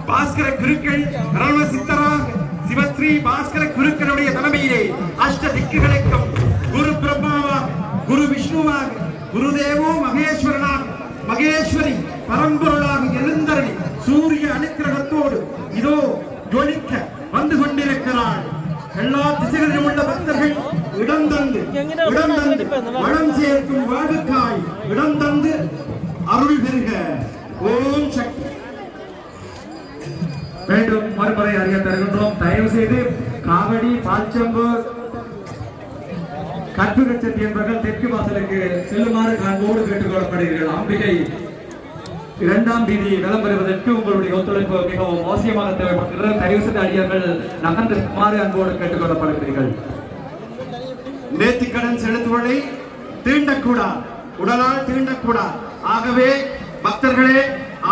பாஸ்கர குருக்கள் ரமசித்தராக சிவஸ்ரீ பாஸ்கர குருக்களுடைய தலைமையிலே அஷ்ட திக்குகளுக்கும் குரு பிரம்மாவாக குரு விஷ்ணுவாக குருதேவோ மகேஸ்வரனாக மகேஸ்வரி பரம்பொருளாக எழுந்தருளி சூரிய அனுக்கிரகத்தோடு இதோ ஜொலிக்க வந்து கொண்டிருக்கிறாள். எல்லா திசைகளிலும் உள்ள பக்தர்கள் இடம் தந்து மனம் சேர்க்கும் வாழ்வுக்காய் இடம் தந்து அருள் பெறுக. ஓம் சக்தி. மீண்டும் மறுமுறை அறிய தருகின்றோம். தயவு செய்து காவடி பால்சம்பு கற்புகச்சத்தி என்பவர்கள் தெற்கு வாசலுக்கு செல்லுமாறு அன்போடு கேட்டுக்கொள்ளப்படுகிறீர்கள். அம்பிகை 2ஆம் வீதி நலம் பெறுவதற்கு உங்களுடைய ஒத்துழைப்பு மிகவும் அவசியமாக தேவைப்படுகிறது. தயவு செய்து அடியார்கள் நகர்ந்துமாறு அன்போடு கேட்டுக்கொள்ளப்படுகிறீர்கள். நேர்த்திக்கடன் செலுத்துவதை தீண்டக்கூடாது, உடலால் தீண்டக்கூடாது. ஆகவே பக்தர்களே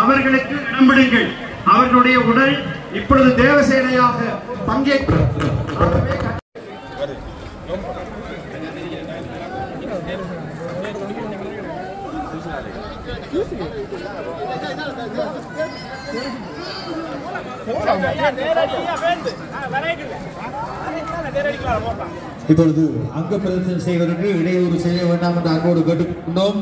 அவர்களுக்கு இடம்பிடுங்கள். அவர்களுடைய உடல் இப்பொழுது தேவசேனையாக பங்கேற்கும். இப்பொழுது அங்க பிரதர்சனம் செய்வதற்கு இடையூறு செய்ய வேண்டாம் என்று அன்போடு கேட்டுக்கொண்டோம்.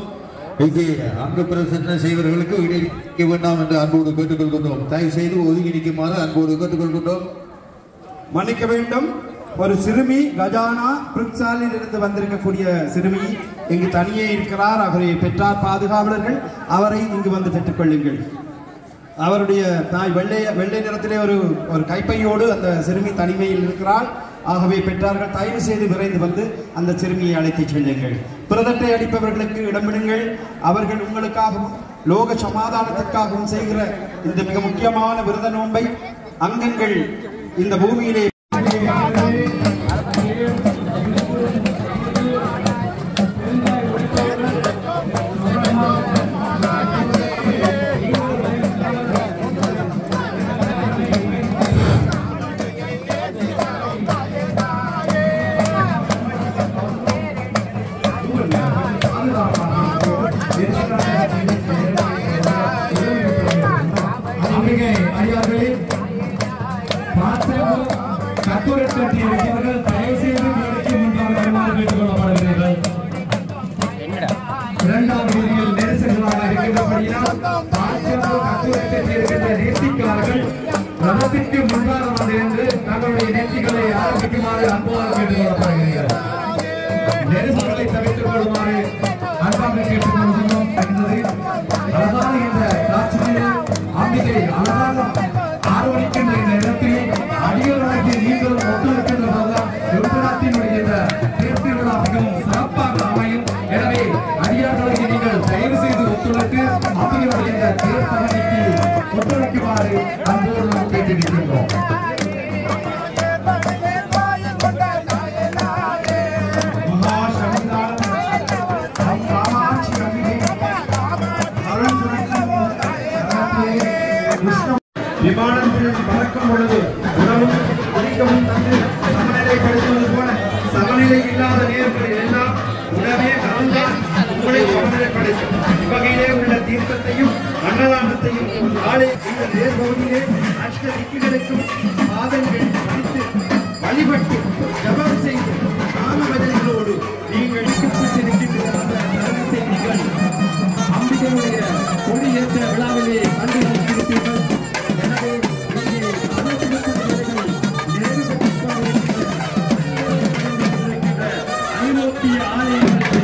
இங்கே அங்க பிரதர்சனம் செய்வர்களுக்கு இடையூறு வேண்டாம் என்று அன்போடு கேட்டுக்கொள்கின்றோம். தயவு செய்து ஒதுங்கி நிற்குமாறு அன்போடு கேட்டுக்கொள்கின்றோம். மன்னிக்க வேண்டும். ஒரு சிறுமி கஜானா பிரிட்சாலில் இருந்து வந்திருக்கக்கூடிய சிறுமி இங்கு தனியே இருக்கிறார். அவரை பெற்றார் பாதுகாவலர்கள். அவரை இங்கு வந்து பெற்றுக் கொள்ளுங்கள். அவருடைய தாய் வெள்ளை நிறத்திலே ஒரு கைப்பையோடு அந்த சிறுமி தனிமையில் இருக்கிறாள். ஆகவே பெற்றார்கள் தயவு செய்து விரைந்து வந்து அந்த சிறுமியை அழைத்துச் செல்லுங்கள். பிரதட்டை அடிப்பவர்களுக்கு இடமிடுங்கள். அவர்கள் உங்களுக்காகவும் லோக சமாதானத்திற்காகவும் செய்கிற இந்த மிக முக்கியமான விரத நோன்பை அங்கங்கள் இந்த பூமியிலே ரதத்திற்கு முன்பாக வந்திருந்து தங்களுடைய நேர்த்திகளை ஆரம்பிக்குமாறு அன்பாக கேட்டுக்கொள்ளப்படுகிறீர்கள். நெரிசல்களை தவிர்த்துக் கொள்ளுமாறு அன்பாக கேட்டுக்கொள்கிறோம். அழகான இந்த காட்சியில் அம்பிகை அழகாக ஆர்வணிக்கின்ற இந்த இடத்தில் அடியோராகி நீங்களும் ஒத்துழைக்கின்ற போதுதான் திருநாட்டினுடைய இந்த தேர்த்தி விழா மிகவும் சிறப்பாக அமையும். எனவே அடியார்களுக்கு நீங்கள் பறக்கும் பொழுது உடலும் ஒலிக்கவும் தந்து சமநிலைப்படுத்துவது போல சமநிலை இல்லாத நேரங்களில் எல்லாம் உடனே கலந்தால் உங்களை சமநிலைப்படுத்தும். இவ்வகையிலே உள்ள தீர்த்தத்தையும் அன்னதானத்தையும் நாளை இந்த நேர்பகுதியிலே அஷ்ட திக்குகளுக்கும் பாதங்கள் வைத்து வழிபட்டு ஜபம் செய்து நாமவதங்களோடு நீங்கள் அம்பிகையுடைய கொடியேற்ற விழாவிலே கண்டு வைத்திருப்பீர்கள். எனவே ஐரோப்பிய ஆலயங்களிலே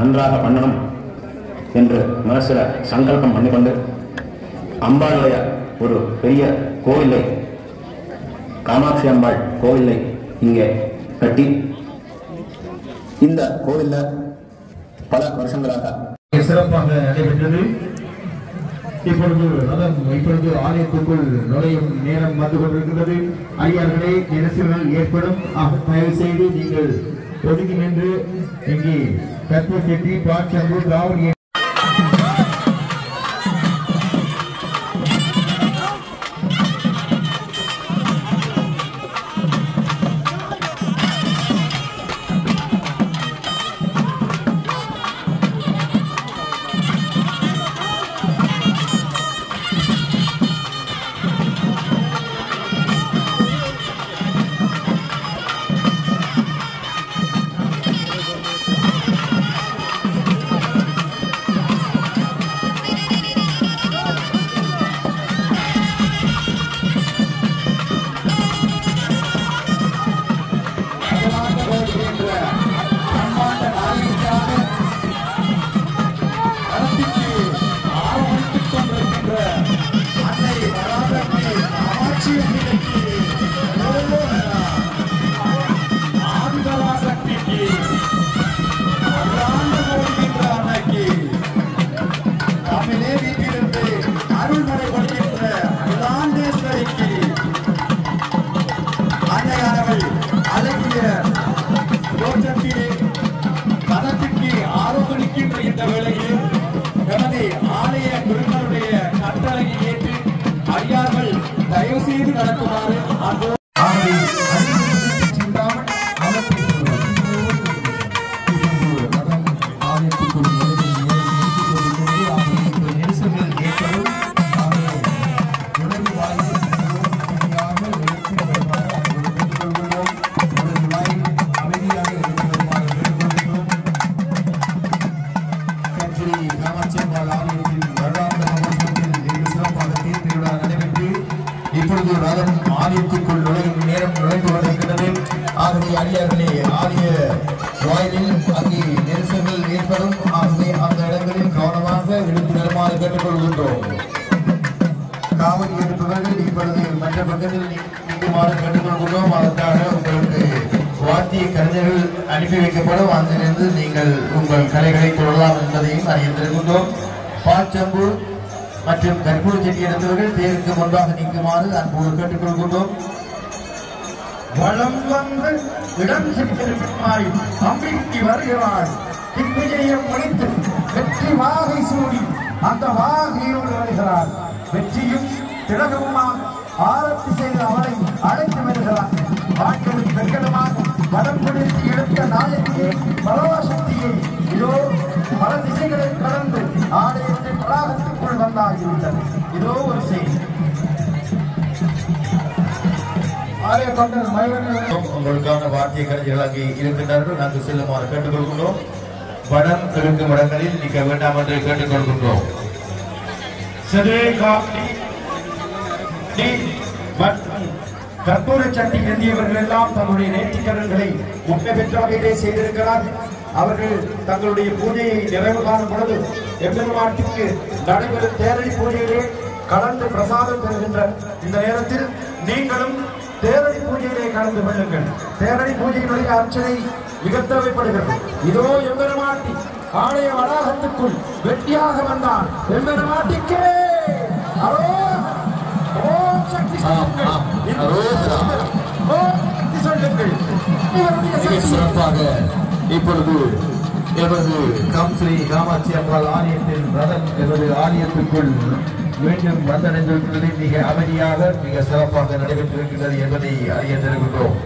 நன்றாக பண்ணணும் என்று மனசுல சங்கல்பம் பண்ணிக்கொண்டு அம்பாளுடைய ஒரு பெரிய கோவிலை, காமாட்சி அம்பாள் கோவிலை இங்கே கட்டி இந்த கோவில்ல பல வருஷங்களாக சிறப்பாக நடைபெற்றது. இப்பொழுது ஆலயத்துக்குள் நுழையும் நேரம் வந்து கொண்டிருக்கிறது. அடியார்களே, நெரிசல்கள் ஏற்படும். தயவு செய்து நீங்கள் ஒதுங்கி நின்று இங்கே கற்பூர் செட்டி பாட்சம்பூர் ராவணி அங்கே நெரிசல்கள் ஏற்படும். ஆகவே அந்த இடங்களில் கவனமாக எடுத்து வருமாறு கேட்டுக்கொள்கின்றோம். காவடி எடுப்பவர்கள் இப்பொழுது மற்ற பக்கத்தில் நீக்குமாறு கேட்டுக்கொள்கின்றோம். அதற்காக உங்களுக்கு வாத்திய கலைஞர்கள் அனுப்பி வைக்கப்படும். அங்கிருந்து நீங்கள் உங்கள் கலைகளை தொடரலாம் என்பதையும் அறிந்திருக்கின்றோம். பாச்சம்பு மற்றும் கற்பூர செடி எடுத்தவர்கள் தேருக்கு முன்பாக நீக்குமாறு அன்போடு கேட்டுக்கொள்கின்றோம். வளம் வந்து இடம் சென்றிருப்பாய் அம்பிக்கு வருகிறாள். திக்விஜயம் முடித்து வெற்றி வாகை சூடி அந்த வாகையோடு வருகிறார். வெற்றியும் திலகமுமாக ஆரத்தி செய்து அவளை அழைத்து வருகிறார். ஆட்களும் பெண்களுமாக வடம் பிடித்து எடுத்த நாயகியை பரவாசக்தியை இதோ பல திசைகளை கடந்து ஆலயத்தின் வளாகத்துக்குள் வந்தாகிவிட்டது. இதோ ஒரு செய்தி. உங்களுக்கான வார்த்தை கலைஞர்கள் அங்கே இருக்கின்றார்கள். நாங்கள் செல்லுமாறு கேட்டுக்கொள்கின்றோம். படம் இருக்கும் இடங்களில் நிற்க வேண்டாம் என்று கேட்டுக்கொள்கின்றோம். கற்பூர சட்டி எழுதியவர்கள் எல்லாம் தங்களுடைய நேர்த்திக்கடன்களை முன்ன பெற்ற வகையிலே செய்திருக்கிறார்கள். அவர்கள் தங்களுடைய பூஜையை நிறைவு காணும் பொழுது எம்பெருமாட்டிற்கு நடைபெறும் தேரடி பூஜையிலே கலந்து பிரசாதம் பெறுகின்ற இந்த நேரத்தில் நீங்களும் தேரடி பூஜையிலே கலந்து கொள்ளுங்கள். தேரடி பூஜையினுடைய அர்ச்சனை மிக தேவைப்படுகிறது. இதோ எம்பெருமாட்டி ஆலய வளாகத்துக்குள் வெற்றியாக வந்தான். எம்பெருமாட்டிக்கே சிறப்பாக இப்பொழுது எமது ஸ்ரீ காமாட்சி அம்பாள் ஆலயத்தின் ரதம் எமது ஆலயத்துக்குள் மீண்டும் வந்தடைந்திருக்கிறது. மிக அமைதியாக மிக சிறப்பாக நடைபெற்றிருக்கிறது என்பதை அறிய தெரிவிக்கிறோம்.